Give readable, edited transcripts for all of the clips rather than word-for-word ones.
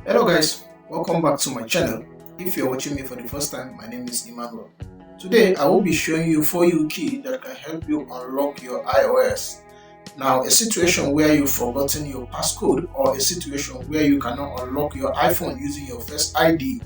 Hello guys, welcome back to my channel. If you're watching me for the first time, my name is Emmanuel. Today I will be showing you 4U key that can help you unlock your iOS. Now, a situation where you've forgotten your passcode or a situation where you cannot unlock your iPhone using your Face ID,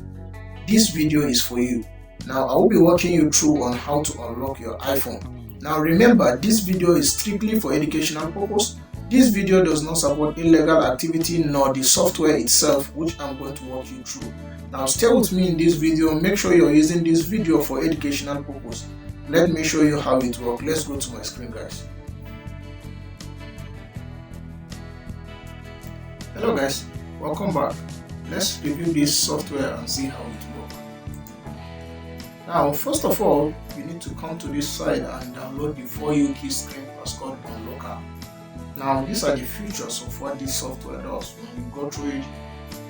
this video is for you. Now I will be walking you through on how to unlock your iPhone. Now remember, this video is strictly for educational purpose. This video does not support illegal activity nor the software itself, which I'm going to walk you through. Now stay with me in this video. Make sure you're using this video for educational purpose. Let me show you how it works. Let's go to my screen, guys. Hello guys, welcome back. Let's review this software and see how it works. Now first of all, you need to come to this site and download the 4U key screen passcode unlocker. Now these are the features of what this software does. When you go through it,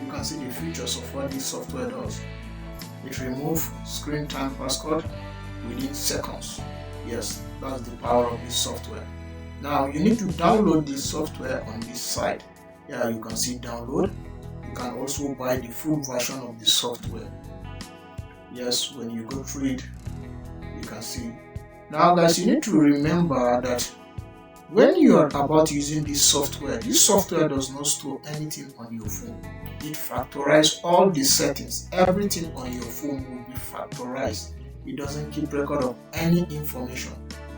you can see the features of what this software does. It removes screen time passcode within seconds. Yes, that's the power of this software. Now you need to download this software on this site. Yeah, you can see download. You can also buy the full version of the software. Yes, when you go through it, you can see. Now guys, you need to remember that when you are about using this software does not store anything on your phone. It factorizes all the settings. Everything on your phone will be factorized. It doesn't keep record of any information.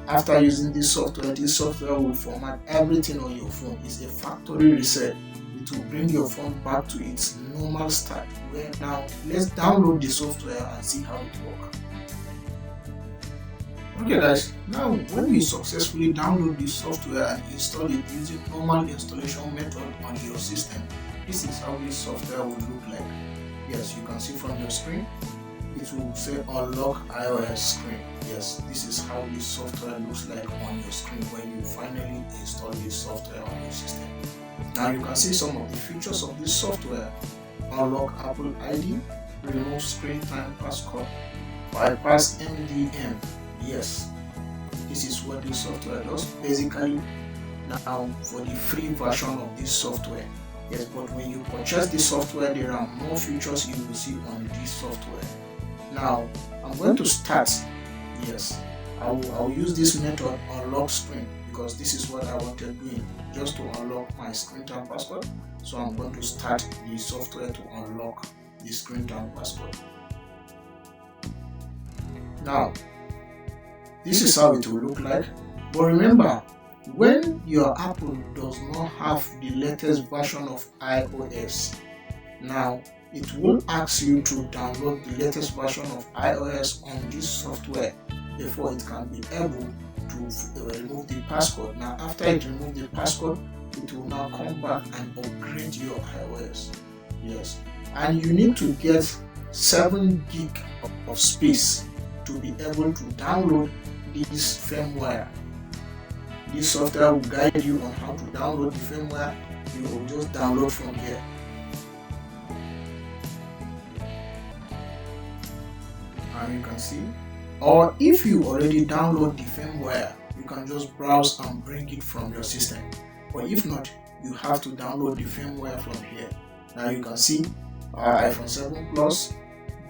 After using this software will format everything on your phone. It's a factory reset. It will bring your phone back to its normal state. Well, now let's download the software and see how it works. Okay guys, now when you successfully download this software and install it using normal installation method on your system, this is how this software will look like. Yes, you can see from your screen, it will say unlock iOS screen. Yes, this is how this software looks like on your screen when you finally install this software on your system. Now you can see some of the features of this software: unlock Apple ID, remove screen time passcode, bypass MDM. Yes, this is what this software does basically. Now for the free version of this software, yes, but when you purchase this software, there are more features you will see on this software. Now I'm going to start. Yes, I'll use this method unlock screen because this is what I wanted doing, just to unlock my screen time password. So I'm going to start the software to unlock the screen time password. Now this is how it will look like. But remember, when your Apple does not have the latest version of iOS, now it will ask you to download the latest version of iOS on this software before it can be able to remove the passcode. Now after it removes the passcode, it will now come back and upgrade your iOS. Yes, and you need to get 7 gig of space to be able to download this firmware. This software will guide you on how to download the firmware. You will just download from here. And you can see, or if you already download the firmware, you can just browse and bring it from your system. But if not, you have to download the firmware from here. Now you can see iPhone 7 Plus,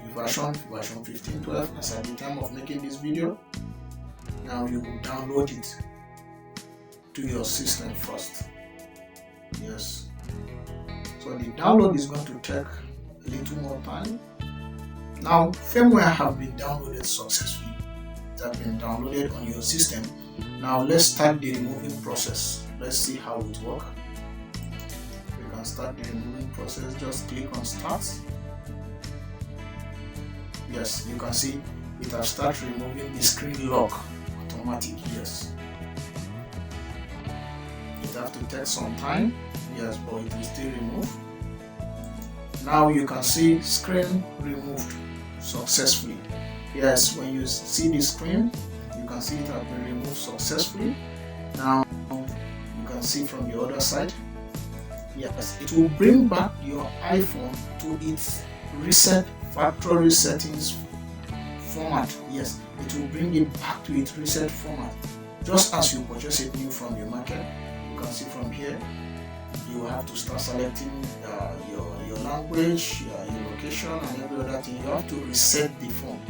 the version 1512 as at the time of making this video. Now you will download it to your system first. Yes, so the download is going to take a little more time. Now firmware have been downloaded successfully. It has been downloaded on your system. Now let's start the removing process. Let's see how it works. We can start the removing process. Just click on start. Yes, you can see it has started removing the screen lock automatic. Yes, it has to take some time. Yes, but it will still remove. Now you can see screen removed successfully. Yes, when you see the screen, you can see it has been removed successfully. Now you can see from the other side. Yes, it will bring back your iPhone to its reset factory settings format. Yes, it will bring it back to its reset format, just as you purchase it new from the market. You can see from here, you have to start selecting your language, your location, and every other thing. You have to reset the phone.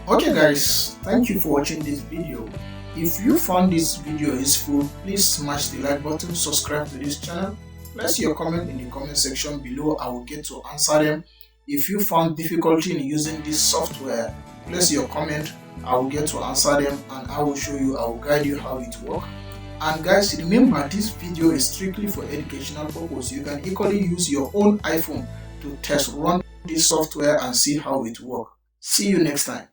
Okay guys, thank you for watching this video. If you found this video useful, please smash the like button, subscribe to this channel, place your comment in the comment section below. I will get to answer them. If you found difficulty in using this software, place your comment, I will get to answer them, and I will show you, I will guide you how it works. And guys, remember, this video is strictly for educational purpose. You can equally use your own iPhone to test run this software and see how it works. See you next time.